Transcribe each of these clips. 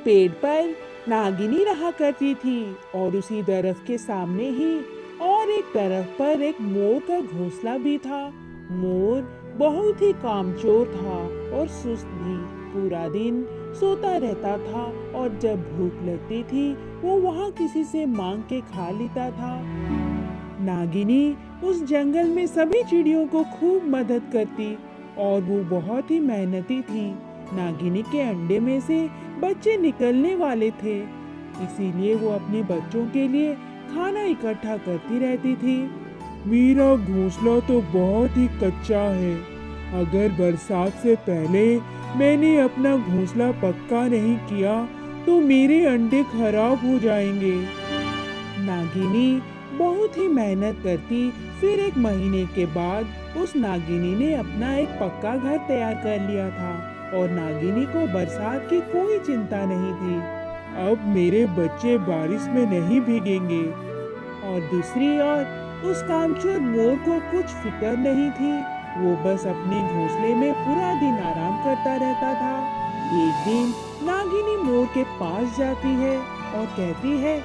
पेड़ पर नागिनी रहा करती थी और उसी दरख्त के सामने ही और एक दरख्त पर एक मोर का घोंसला भी था। मोर बहुत ही कामचोर था और सुस्त भी। पूरा दिन सोता रहता था और जब भूख लगती थी वो वहाँ किसी से मांग के खा लेता था। नागिनी उस जंगल में सभी चिड़ियों को खूब मदद करती और वो बहुत ही मेहनती थी। नागिनी के अंडे में से बच्चे निकलने वाले थे, इसीलिए वो अपने बच्चों के लिए खाना इकट्ठा करती रहती थी। मेरा घोंसला तो बहुत ही कच्चा है। अगर बरसात से पहले मैंने अपना घोंसला पक्का नहीं किया तो मेरे अंडे खराब हो जाएंगे। नागिनी बहुत ही मेहनत करती। फिर एक महीने के बाद उस नागिनी ने अपना एक पक्का घर तैयार कर लिया था और नागिनी को बरसात की कोई चिंता नहीं थी। अब मेरे बच्चे बारिश में नहीं भीगेंगे। और दूसरी ओर उस कामचोर मोर को कुछ फिक्र नहीं थी। वो बस अपने घोंसले में पूरा दिन आराम करता रहता था। एक दिन नागिनी मोर के पास जाती है और कहती है,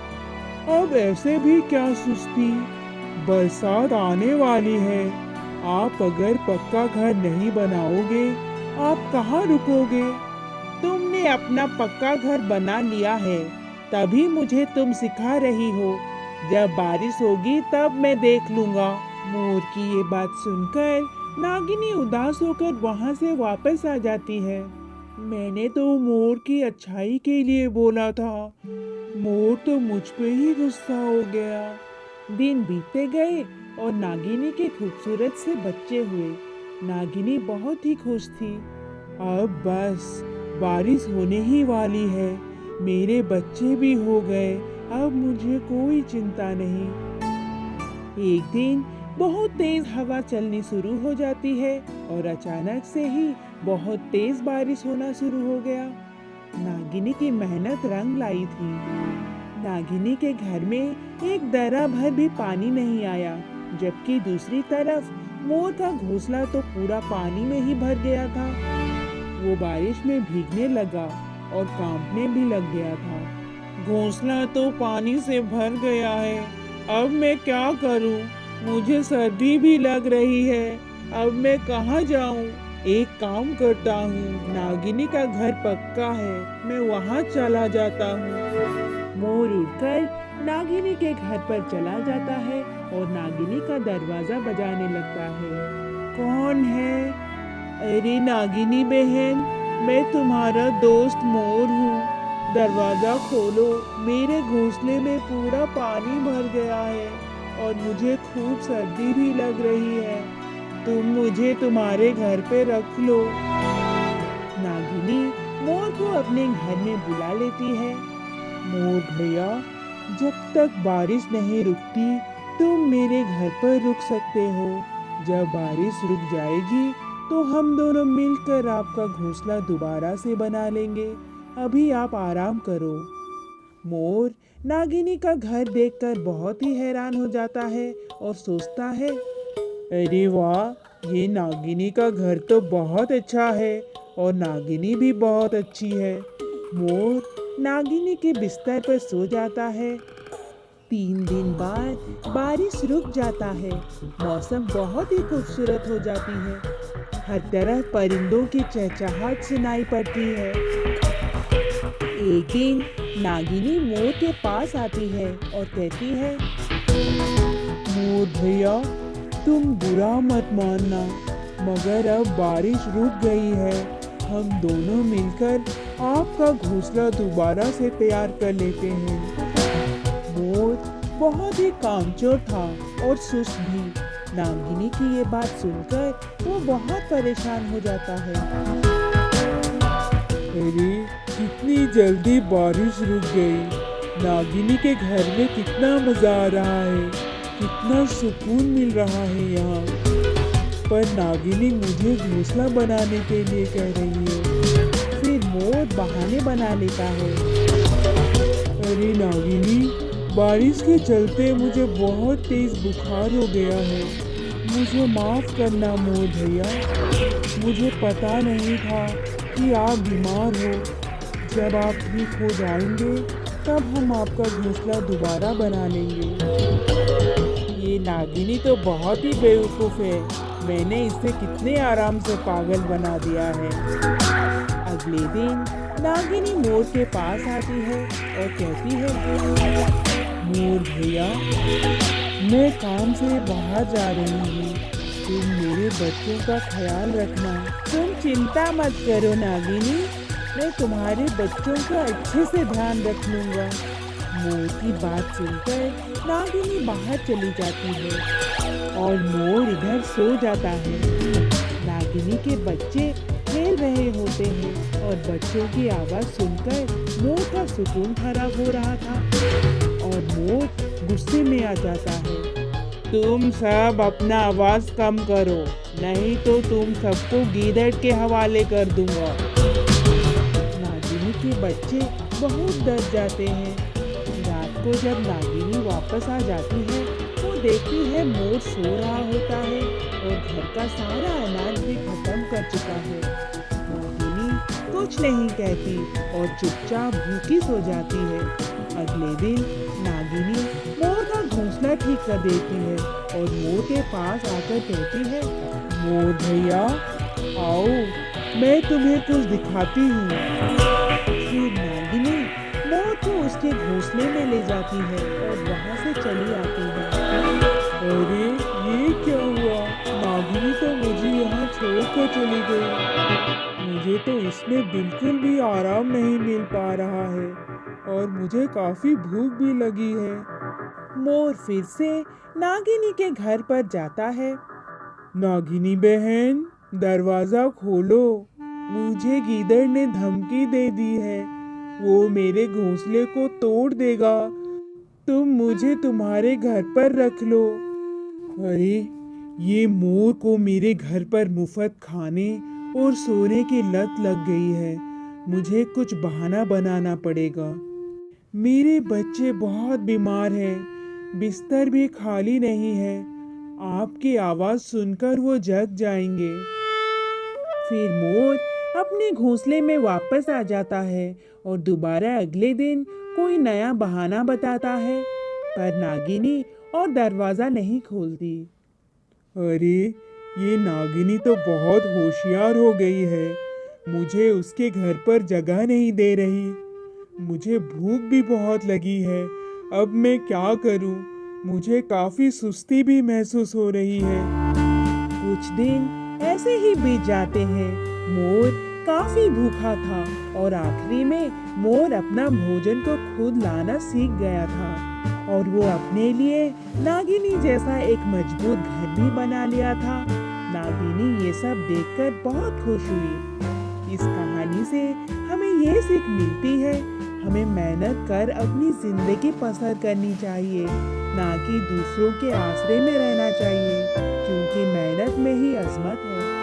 अब ऐसे भी क्या सुस्ती, बरसात आने वाली है। आप अगर पक्का घर नहीं बनाओगे आप कहाँ रुकोगे? तुमने अपना पक्का घर बना लिया है, तभी मुझे तुम सिखा रही हो। जब बारिश होगी तब मैं देख लूंगा। मोर की ये बात सुनकर नागिनी उदास होकर वहाँ से वापस आ जाती है। मैंने तो मोर की अच्छाई के लिए बोला था, मोर तो मुझ पे ही गुस्सा हो गया। दिन बीतते गए और नागिनी के खूबसूरत से बच्चे हुए। नागिनी बहुत ही खुश थी। अब बस बारिश होने ही वाली है, मेरे बच्चे भी हो गए, अब मुझे कोई चिंता नहीं। एक दिन बहुत तेज हवा चलनी शुरू हो जाती है और अचानक से ही बहुत तेज बारिश होना शुरू हो गया। नागिनी की मेहनत रंग लाई थी। नागिनी के घर में एक दरा भर भी पानी नहीं आया, जबकि दूसरी तरफ मोर का घोंसला तो पूरा पानी में ही भर गया था। वो बारिश में भीगने लगा और कांपने भी लग गया था। घोंसला तो पानी से भर गया है, अब मैं क्या करूं? मुझे सर्दी भी लग रही है, अब मैं कहाँ जाऊं? एक काम करता हूँ, नागिनी का घर पक्का है, मैं वहाँ चला जाता हूँ। मोर उड़कर नागिनी के घर पर चला जाता है और नागिनी का दरवाजा बजाने लगता है। कौन है? अरे नागिनी बहन, मैं तुम्हारा दोस्त मोर हूँ, दरवाजा खोलो, मेरे घोंसले में पूरा पानी भर गया है और मुझे खूब सर्दी भी लग रही है, तुम मुझे तुम्हारे घर पे रख लो। नागिनी मोर को अपने घर में बुला लेती है। मोर भैया, जब तक बारिश नहीं रुकती तुम मेरे घर पर रुक सकते हो। जब बारिश रुक जाएगी तो हम दोनों मिलकर आपका घोंसला दोबारा से बना लेंगे। अभी आप आराम करो। मोर नागिनी का घर देखकर बहुत ही हैरान हो जाता है और सोचता है, अरे वाह, ये नागिनी का घर तो बहुत अच्छा है और नागिनी भी बहुत अच्छी है। मोर नागिनी के बिस्तर पर सो जाता है। 3 दिन बाद बारिश रुक जाता है। मौसम बहुत ही खूबसूरत हो जाती है। हर तरफ परिंदों की चहचहाहट सुनाई पड़ती है। एक दिन नागिनी मोर के पास आती है और कहती है, मोर भैया, तुम बुरा मत मानना, मगर अब बारिश रुक गई है। हम दोनों मिलकर आपका घोंसला दोबारा से तैयार कर लेते हैं। मोर बहुत ही कामचोर था और सुस्त भी। नागिनी की ये बात सुनकर वो बहुत परेशान हो जाता है। अरे कितनी जल्दी बारिश रुक गई। नागिनी के घर में कितना मजा आ रहा है, कितना सुकून मिल रहा है यहाँ। पर नागिनी मुझे घोंसला बनाने के लिए कह रही है। फिर मोर बहाने बना लेता है। अरे नागिनी, बारिश के चलते मुझे बहुत तेज बुखार हो गया है, मुझे माफ करना मोर भैया। मुझे पता नहीं था कि आप बीमार हो। जब आप ठीक हो जाएंगे तब हम आपका घोंसला दोबारा बना लेंगे। ये नागिनी तो बहुत ही बेवकूफ़ है। मैंने इसे कितने आराम से पागल बना दिया है। अगले दिन नागिनी मोर के पास आती है और कहती है, मोर भैया, मैं काम से बाहर जा रही हूँ, तुम मेरे बच्चों का ख्याल रखना। तुम चिंता मत करो नागिनी, मैं तुम्हारे बच्चों का अच्छे से ध्यान रख लूँगा। मोर की बात सुनकर नागिनी बाहर चली जाती है और मोर इधर सो जाता है। नागिनी के बच्चे खेल रहे होते हैं और बच्चों की आवाज़ सुनकर मोर का सुकून खराब हो रहा था और मोर गुस्से में आ जाता है। तुम सब अपना आवाज़ कम करो, नहीं तो तुम सबको गीदड़ के हवाले कर दूंगा। नागिनी के बच्चे बहुत डर जाते हैं। रात को जब नागिनी वापस आ जाती है वो देखती है मोर सो रहा होता है और घर का सारा अनाज भी खत्म कर चुका है। नागिनी कुछ नहीं कहती और चुपचाप भूखी सो जाती है। अगले दिन नागिनी मोर का घोंसला ठीक कर देती है और मोर के पास आकर कहती है, मोर भैया, आओ, मैं तुम्हें कुछ दिखाती हूँ। फिर नागिनी मोर को उसके घोंसले में ले जाती है और वहाँ से चली आती है। अरे ये क्या हुआ? नागिनी तो मुझे यहाँ छोड़कर चली गई। मुझे तो इसमें बिल्कुल भी आराम नहीं मिल पा रहा है और मुझे काफी भूख भी लगी है। मोर फिर से नागिनी के घर पर जाता है। नागिनी बहन, दरवाजा खोलो, मुझे गीदड़ ने धमकी दे दी है, वो मेरे घोंसले को तोड़ देगा, तुम मुझे तुम्हारे घर पर रख लो। अरे, ये मोर को मेरे घर पर मुफ्त खाने और सोने की लत लग गई है, मुझे कुछ बहाना बनाना पड़ेगा। मेरे बच्चे बहुत बीमार हैं, बिस्तर भी खाली नहीं है, आपकी आवाज़ सुनकर वो जग जाएंगे। फिर मोर अपने घोंसले में वापस आ जाता है और दोबारा अगले दिन कोई नया बहाना बताता है, पर नागिनी और दरवाज़ा नहीं खोलती। अरे, ये नागिनी तो बहुत होशियार हो गई है, मुझे उसके घर पर जगह नहीं दे रही। मुझे भूख भी बहुत लगी है, अब मैं क्या करूं? मुझे काफी सुस्ती भी महसूस हो रही है। कुछ दिन ऐसे ही बीत जाते हैं। मोर काफी भूखा था और आखिरी में मोर अपना भोजन को खुद लाना सीख गया था और वो अपने लिए नागिनी जैसा एक मजबूत घर भी बना लिया था। नागिनी ये सब देखकर बहुत खुश हुई। इस कहानी से हमें ये सीख मिलती है, हमें मेहनत कर अपनी जिंदगी बसर करनी चाहिए, ना कि दूसरों के आसरे में रहना चाहिए, क्योंकि मेहनत में ही अजमत है।